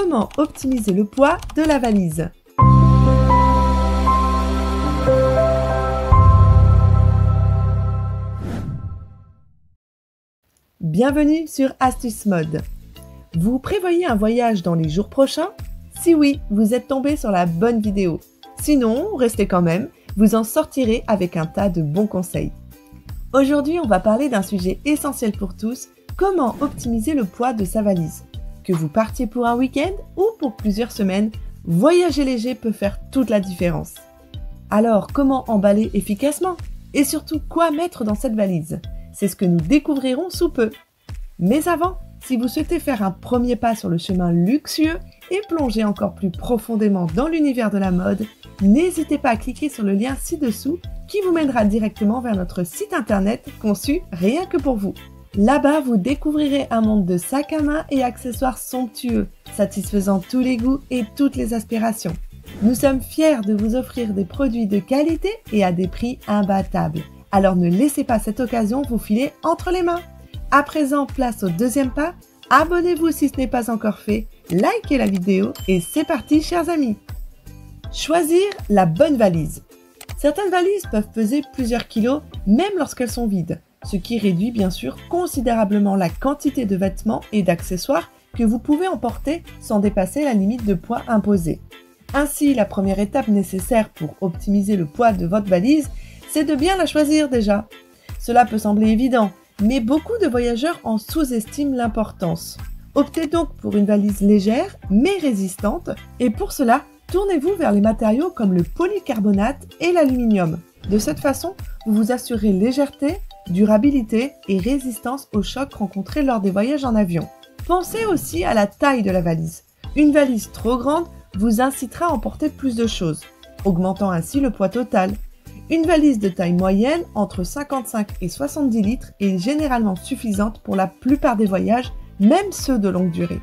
Comment optimiser le poids de la valise? Bienvenue sur Astuce Mode. Vous prévoyez un voyage dans les jours prochains? Si oui, vous êtes tombé sur la bonne vidéo. Sinon, restez quand même, vous en sortirez avec un tas de bons conseils. Aujourd'hui, on va parler d'un sujet essentiel pour tous, comment optimiser le poids de sa valise. Que vous partiez pour un week-end ou pour plusieurs semaines, voyager léger peut faire toute la différence. Alors, comment emballer efficacement? Et surtout, quoi mettre dans cette valise? C'est ce que nous découvrirons sous peu. Mais avant, si vous souhaitez faire un premier pas sur le chemin luxueux et plonger encore plus profondément dans l'univers de la mode, n'hésitez pas à cliquer sur le lien ci-dessous qui vous mènera directement vers notre site internet conçu rien que pour vous. Là-bas, vous découvrirez un monde de sacs à main et accessoires somptueux, satisfaisant tous les goûts et toutes les aspirations. Nous sommes fiers de vous offrir des produits de qualité et à des prix imbattables. Alors ne laissez pas cette occasion vous filer entre les mains. À présent, place au deuxième pas. Abonnez-vous si ce n'est pas encore fait, likez la vidéo et c'est parti chers amis. Choisir la bonne valise. Certaines valises peuvent peser plusieurs kilos même lorsqu'elles sont vides, ce qui réduit bien sûr considérablement la quantité de vêtements et d'accessoires que vous pouvez emporter sans dépasser la limite de poids imposée. Ainsi, la première étape nécessaire pour optimiser le poids de votre valise, c'est de bien la choisir déjà. Cela peut sembler évident, mais beaucoup de voyageurs en sous-estiment l'importance. Optez donc pour une valise légère mais résistante et pour cela, tournez-vous vers les matériaux comme le polycarbonate et l'aluminium. De cette façon, vous vous assurez légèreté, durabilité et résistance aux chocs rencontrés lors des voyages en avion. Pensez aussi à la taille de la valise. Une valise trop grande vous incitera à emporter plus de choses, augmentant ainsi le poids total. Une valise de taille moyenne, entre 55 et 70 litres, est généralement suffisante pour la plupart des voyages, même ceux de longue durée.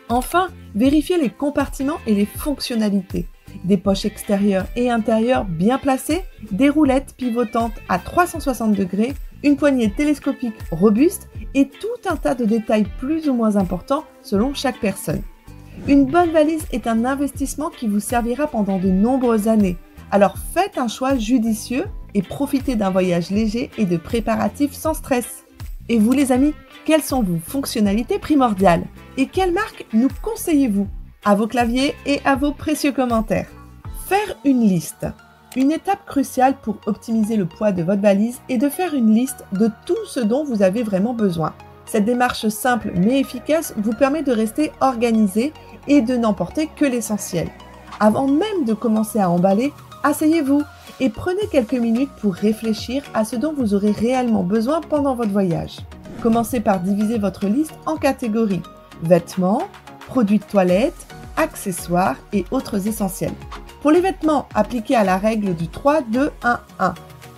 Enfin, vérifiez les compartiments et les fonctionnalités. Des poches extérieures et intérieures bien placées, des roulettes pivotantes à 360 degrés, une poignée télescopique robuste et tout un tas de détails plus ou moins importants selon chaque personne. Une bonne valise est un investissement qui vous servira pendant de nombreuses années. Alors faites un choix judicieux et profitez d'un voyage léger et de préparatifs sans stress. Et vous les amis, quelles sont vos fonctionnalités primordiales? Et quelle marque nous conseillez-vous? À vos claviers et à vos précieux commentaires. Faire une liste. Une étape cruciale pour optimiser le poids de votre valise est de faire une liste de tout ce dont vous avez vraiment besoin. Cette démarche simple mais efficace vous permet de rester organisé et de n'emporter que l'essentiel. Avant même de commencer à emballer, asseyez-vous et prenez quelques minutes pour réfléchir à ce dont vous aurez réellement besoin pendant votre voyage. Commencez par diviser votre liste en catégories: vêtements, produits de toilette, accessoires et autres essentiels. Pour les vêtements, appliquez à la règle du 3-2-1-1.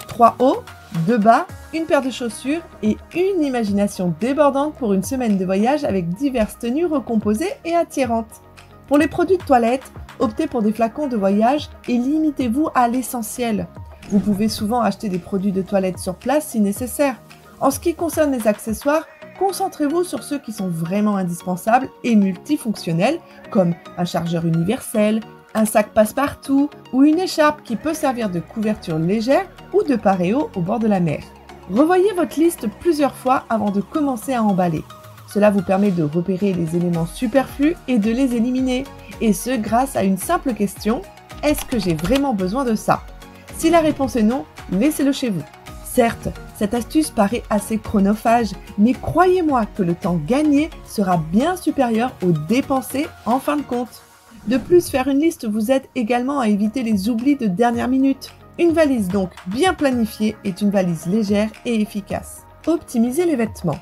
3 hauts, 2 bas, une paire de chaussures et une imagination débordante pour une semaine de voyage avec diverses tenues recomposées et attirantes. Pour les produits de toilette, optez pour des flacons de voyage et limitez-vous à l'essentiel. Vous pouvez souvent acheter des produits de toilette sur place si nécessaire. En ce qui concerne les accessoires, concentrez-vous sur ceux qui sont vraiment indispensables et multifonctionnels, comme un chargeur universel, un sac passe-partout ou une écharpe qui peut servir de couverture légère ou de paréo au bord de la mer. Revoyez votre liste plusieurs fois avant de commencer à emballer. Cela vous permet de repérer les éléments superflus et de les éliminer, et ce grâce à une simple question: est-ce que j'ai vraiment besoin de ça? Si la réponse est non, laissez-le chez vous. Certes, cette astuce paraît assez chronophage, mais croyez-moi que le temps gagné sera bien supérieur aux dépensés en fin de compte. De plus, faire une liste vous aide également à éviter les oublis de dernière minute. Une valise donc bien planifiée est une valise légère et efficace. Optimisez les vêtements.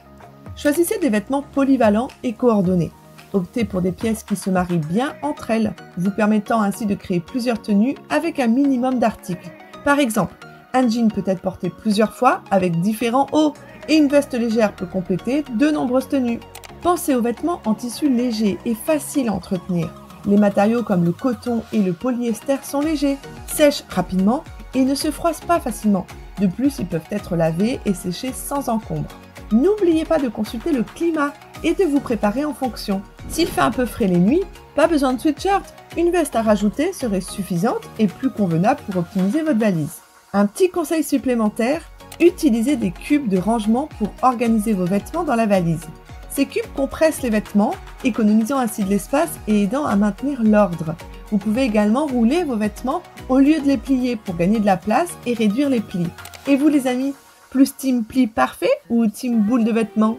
Choisissez des vêtements polyvalents et coordonnés. Optez pour des pièces qui se marient bien entre elles, vous permettant ainsi de créer plusieurs tenues avec un minimum d'articles. Par exemple, un jean peut être porté plusieurs fois avec différents hauts et une veste légère peut compléter de nombreuses tenues. Pensez aux vêtements en tissu léger et facile à entretenir. Les matériaux comme le coton et le polyester sont légers, sèchent rapidement et ne se froissent pas facilement. De plus, ils peuvent être lavés et séchés sans encombre. N'oubliez pas de consulter le climat et de vous préparer en fonction. S'il fait un peu frais les nuits, Pas besoin de sweatshirt, une veste à rajouter serait suffisante et plus convenable pour optimiser votre valise. Un petit conseil supplémentaire, utilisez des cubes de rangement pour organiser vos vêtements dans la valise. Ces cubes compressent les vêtements, économisant ainsi de l'espace et aidant à maintenir l'ordre. Vous pouvez également rouler vos vêtements au lieu de les plier pour gagner de la place et réduire les plis. Et vous les amis, plus team pli parfait ou team boule de vêtements?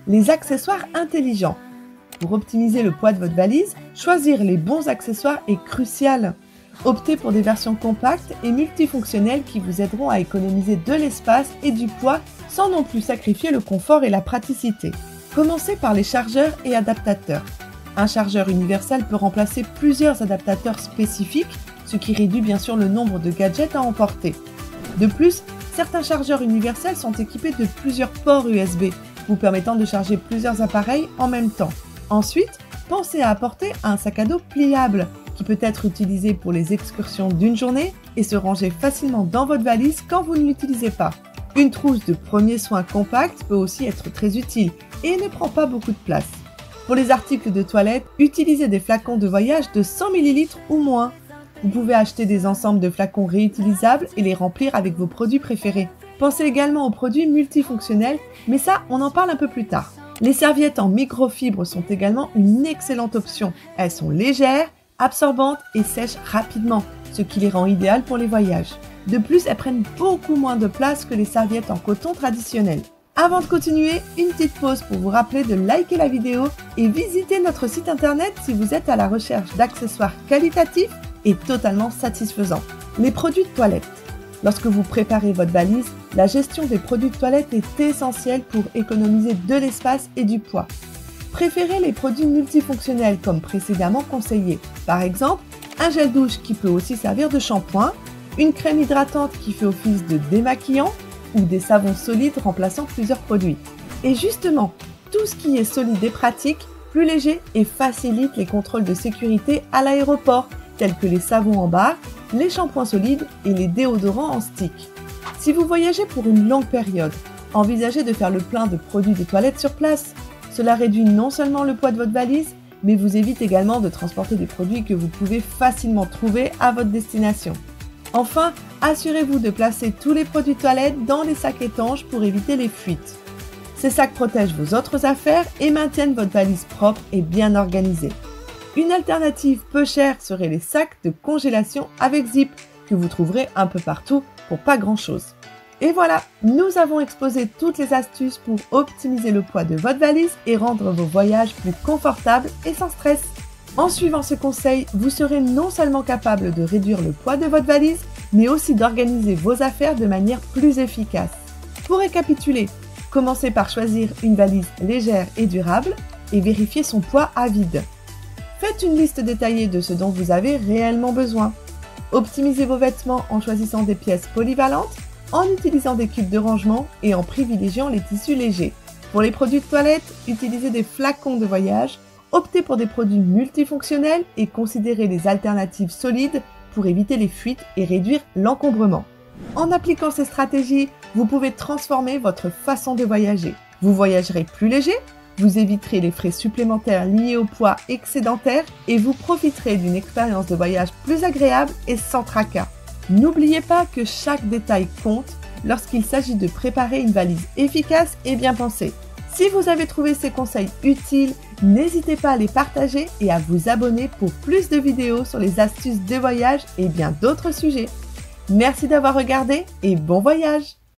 Les accessoires intelligents. Pour optimiser le poids de votre valise, choisir les bons accessoires est crucial. Optez pour des versions compactes et multifonctionnelles qui vous aideront à économiser de l'espace et du poids sans non plus sacrifier le confort et la praticité. Commencez par les chargeurs et adaptateurs. Un chargeur universel peut remplacer plusieurs adaptateurs spécifiques, ce qui réduit bien sûr le nombre de gadgets à emporter. De plus, certains chargeurs universels sont équipés de plusieurs ports USB, vous permettant de charger plusieurs appareils en même temps. Ensuite, pensez à apporter un sac à dos pliable qui peut être utilisé pour les excursions d'une journée et se ranger facilement dans votre valise quand vous ne l'utilisez pas. Une trousse de premiers soins compacte peut aussi être très utile et ne prend pas beaucoup de place. Pour les articles de toilette, utilisez des flacons de voyage de 100 ml ou moins. Vous pouvez acheter des ensembles de flacons réutilisables et les remplir avec vos produits préférés. Pensez également aux produits multifonctionnels, mais ça, on en parle un peu plus tard. Les serviettes en microfibre sont également une excellente option. Elles sont légères, absorbantes et sèchent rapidement, ce qui les rend idéales pour les voyages. De plus, elles prennent beaucoup moins de place que les serviettes en coton traditionnelles. Avant de continuer, une petite pause pour vous rappeler de liker la vidéo et visiter notre site internet si vous êtes à la recherche d'accessoires qualitatifs et totalement satisfaisants. Les produits de toilette. Lorsque vous préparez votre valise, la gestion des produits de toilette est essentielle pour économiser de l'espace et du poids. Préférez les produits multifonctionnels comme précédemment conseillé. Par exemple, un gel douche qui peut aussi servir de shampoing, une crème hydratante qui fait office de démaquillant ou des savons solides remplaçant plusieurs produits. Et justement, tout ce qui est solide et pratique, plus léger et facilite les contrôles de sécurité à l'aéroport, tels que les savons en barre, les shampoings solides et les déodorants en stick. Si vous voyagez pour une longue période, envisagez de faire le plein de produits de toilette sur place. Cela réduit non seulement le poids de votre valise, mais vous évite également de transporter des produits que vous pouvez facilement trouver à votre destination. Enfin, assurez-vous de placer tous les produits de toilette dans des sacs étanches pour éviter les fuites. Ces sacs protègent vos autres affaires et maintiennent votre valise propre et bien organisée. Une alternative peu chère serait les sacs de congélation avec zip que vous trouverez un peu partout pour pas grand-chose. Et voilà, nous avons exposé toutes les astuces pour optimiser le poids de votre valise et rendre vos voyages plus confortables et sans stress. En suivant ce conseil, vous serez non seulement capable de réduire le poids de votre valise, mais aussi d'organiser vos affaires de manière plus efficace. Pour récapituler, commencez par choisir une valise légère et durable et vérifiez son poids à vide. Faites une liste détaillée de ce dont vous avez réellement besoin. Optimisez vos vêtements en choisissant des pièces polyvalentes, en utilisant des cubes de rangement et en privilégiant les tissus légers. Pour les produits de toilette, utilisez des flacons de voyage, optez pour des produits multifonctionnels et considérez les alternatives solides pour éviter les fuites et réduire l'encombrement. En appliquant ces stratégies, vous pouvez transformer votre façon de voyager. Vous voyagerez plus léger, vous éviterez les frais supplémentaires liés au poids excédentaire et vous profiterez d'une expérience de voyage plus agréable et sans tracas. N'oubliez pas que chaque détail compte lorsqu'il s'agit de préparer une valise efficace et bien pensée. Si vous avez trouvé ces conseils utiles, n'hésitez pas à les partager et à vous abonner pour plus de vidéos sur les astuces de voyage et bien d'autres sujets. Merci d'avoir regardé et bon voyage!